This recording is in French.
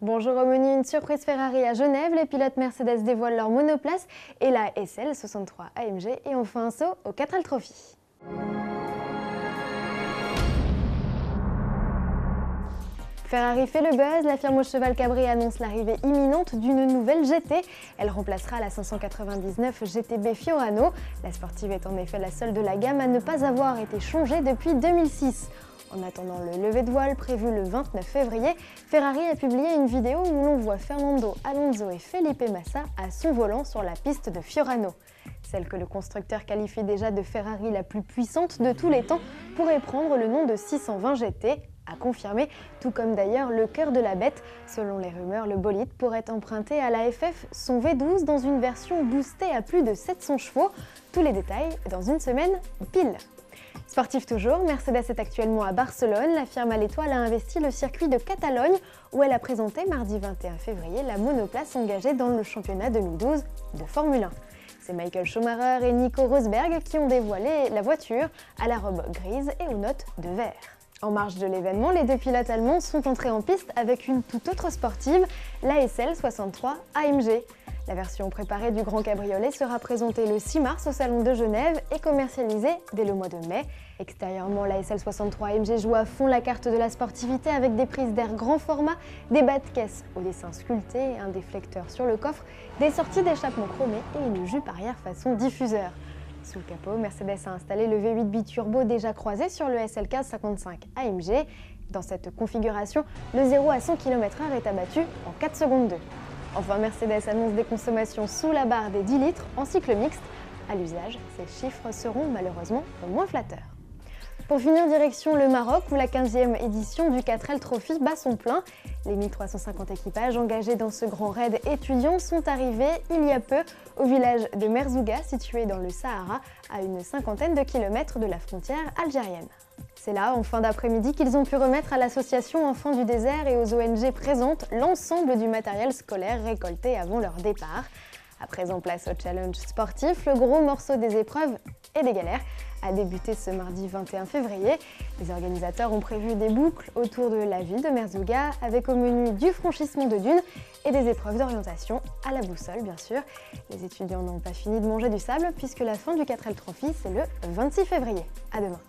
Bonjour au menu, une surprise Ferrari à Genève, les pilotes Mercedes dévoilent leur monoplace et la SL63 AMG et on fait un saut au Catrel Trophy. Ferrari fait le buzz, la firme au cheval cabré annonce l'arrivée imminente d'une nouvelle GT. Elle remplacera la 599 GTB Fiorano. La sportive est en effet la seule de la gamme à ne pas avoir été changée depuis 2006. En attendant le lever de voile prévu le 29 février, Ferrari a publié une vidéo où l'on voit Fernando Alonso et Felipe Massa à son volant sur la piste de Fiorano. Celle que le constructeur qualifie déjà de Ferrari la plus puissante de tous les temps pourrait prendre le nom de 620 GT, à confirmer, tout comme d'ailleurs le cœur de la bête. Selon les rumeurs, le bolide pourrait emprunter à la FF son V12 dans une version boostée à plus de 700 chevaux. Tous les détails dans une semaine pile. Sportif toujours, Mercedes est actuellement à Barcelone. La firme à l'étoile a investi le circuit de Catalogne où elle a présenté mardi 21 février la monoplace engagée dans le championnat 2012 de Formule 1. C'est Michael Schumacher et Nico Rosberg qui ont dévoilé la voiture à la robe grise et aux notes de vert. En marge de l'événement, les deux pilotes allemands sont entrés en piste avec une toute autre sportive, la SL63 AMG. La version préparée du Grand Cabriolet sera présentée le 6 mars au Salon de Genève et commercialisée dès le mois de mai. Extérieurement, la SL63 AMG joue à fond la carte de la sportivité avec des prises d'air grand format, des bas de caisse au dessin sculpté, un déflecteur sur le coffre, des sorties d'échappement chromées et une jupe arrière façon diffuseur. Sous le capot, Mercedes a installé le V8 biturbo déjà croisé sur le SL1555 AMG. Dans cette configuration, le 0 à 100 km/h est abattu en 4 secondes 2. Enfin, Mercedes annonce des consommations sous la barre des 10 litres en cycle mixte. À l'usage, ces chiffres seront malheureusement moins flatteurs. Pour finir, direction le Maroc où la 15e édition du Catrel Trophy bat son plein. Les 1350 équipages engagés dans ce grand raid étudiant sont arrivés il y a peu au village de Merzouga, situé dans le Sahara, à une cinquantaine de kilomètres de la frontière algérienne. C'est là, en fin d'après-midi, qu'ils ont pu remettre à l'association Enfants du désert et aux ONG présentes l'ensemble du matériel scolaire récolté avant leur départ. À présent, place au challenge sportif, le gros morceau des épreuves et des galères a débuté ce mardi 21 février. Les organisateurs ont prévu des boucles autour de la ville de Merzouga avec au menu du franchissement de dunes et des épreuves d'orientation à la boussole bien sûr. Les étudiants n'ont pas fini de manger du sable puisque la fin du Catrel Trophy c'est le 26 février. À demain.